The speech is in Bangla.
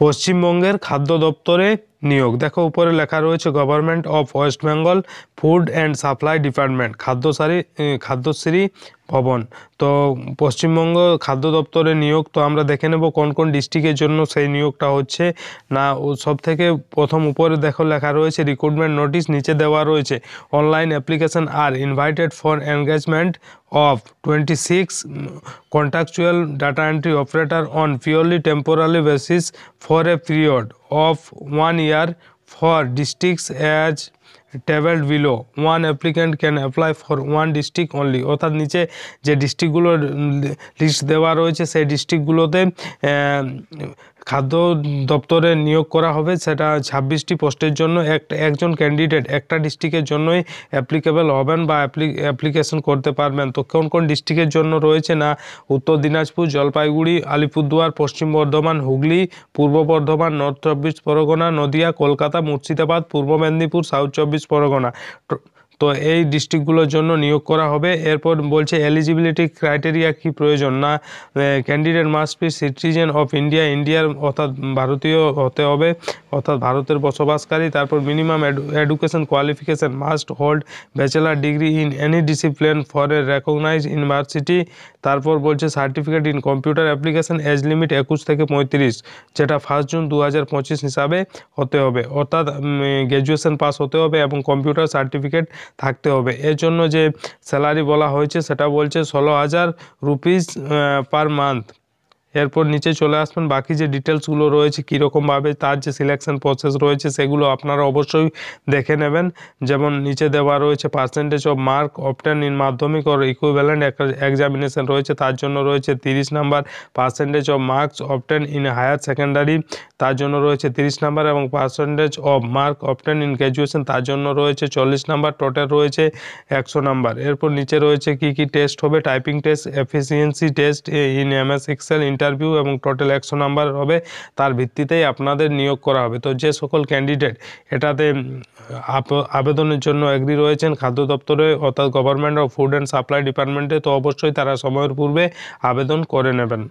পশ্চিমবঙ্গের খাদ্য দপ্তরে নিয়োগ। দেখো উপরে লেখা রয়েছে government of West Bengal food and supply department Khadyashri ভবন। তো পশ্চিমবঙ্গ খাদ্য দপ্তরে নিয়োগ। তো আমরা দেখে নেব কোন কোন ডিস্ট্রিক্টের জন্য সেই নিয়োগটা হচ্ছে না। সব থেকে প্রথম উপরে দেখো লেখা রয়েছে রিক্রুটমেন্ট নোটিশ, নিচে দেওয়া রয়েছে অনলাইন অ্যাপ্লিকেশন আর invited for engagement of 26 contractual data entry operator on purely temporary basis for a period of 1 year for districts as tabled below. One applicant can apply for one district only. অর্থাৎ নিচে যে ডিস্ট্রিক্টগুলোর লিস্ট দেওয়া রয়েছে সেই ডিস্ট্রিক্টগুলোতে খাদ্য দপ্তরে নিয়োগ করা হবে। সেটা 26টি পোস্টের জন্য একজন ক্যান্ডিডেট একটা ডিস্ট্রিক্টের জন্যই অ্যাপ্লিকেবল হবেন বা অ্যাপ্লিকেশন করতে পারবেন। তো কোন কোন ডিস্ট্রিক্টের জন্য রয়েছে না উত্তর দিনাজপুর, জলপাইগুড়ি, আলিপুরদুয়ার, পশ্চিম বর্ধমান, হুগলি, পূর্ব বর্ধমান, নর্থ 24 পরগনা, নদিয়া, কলকাতা, মুর্শিদাবাদ, পূর্ব মেদিনীপুর, সাউথ 24 পরগনা। তো এই ডিস্ট্রিক্টগুলোর জন্য নিয়োগ করা হবে। এরপর বলছে এলিজিবিলিটি ক্রাইটেরিয়া কি প্রয়োজন না candidate must be citizen of ইন্ডিয়ার অর্থাৎ ভারতীয় হতে হবে, অর্থাৎ ভারতের বসবাসকারী। তারপর minimum education qualification must hold bachelor degree in any discipline for a recognise university. তারপর বলছে certificate in computer application age limit 21 থেকে 35, যেটা 1 জুন 2025 হিসাবে হতে হবে। অর্থাৎ গ্র্যাজুয়েশন পাস হতে হবে এবং কম্পিউটার সার্টিফিকেট থাকতে হবে। এর জন্য যে স্যালারি বলা হয়েছে সেটা বলছে 16,000 রুপিস পার মান্থ। এরপর নিচে চলে আসবেন বাকি যে ডিটেলসগুলো রয়েছে কীরকমভাবে তার যে সিলেকশন প্রসেস রয়েছে সেগুলো আপনারা অবশ্যই দেখে নেবেন। যেমন নিচে দেওয়া রয়েছে percentage of mark obtain in মাধ্যমিক অর ইকুইভ্যালেন্ট এক্সামিনেশন রয়েছে, তার জন্য রয়েছে 30 number. Percentage of marks obtain in higher secondary, তার জন্য রয়েছে 30 নাম্বার। এবং percentage of mark obtain in graduation, তার জন্য রয়েছে 40 নাম্বার। টোটাল রয়েছে 100 নাম্বার। এরপর নিচে রয়েছে কি টেস্ট হবে, typing test, efficiency test in MS excel, interview এবং টোটাল 100 নাম্বার হবে। তার ভিত্তিতেই আপনাদের নিয়োগ করা হবে। তো যে সকল ক্যান্ডিডেট এটাতে আবেদনের জন্য এগ্রি রয়েছেন খাদ্য দপ্তরে অর্থাৎ government of food and supply ডিপার্টমেন্টে, তো অবশ্যই তারা সময়ের পূর্বে আবেদন করে নেবেন।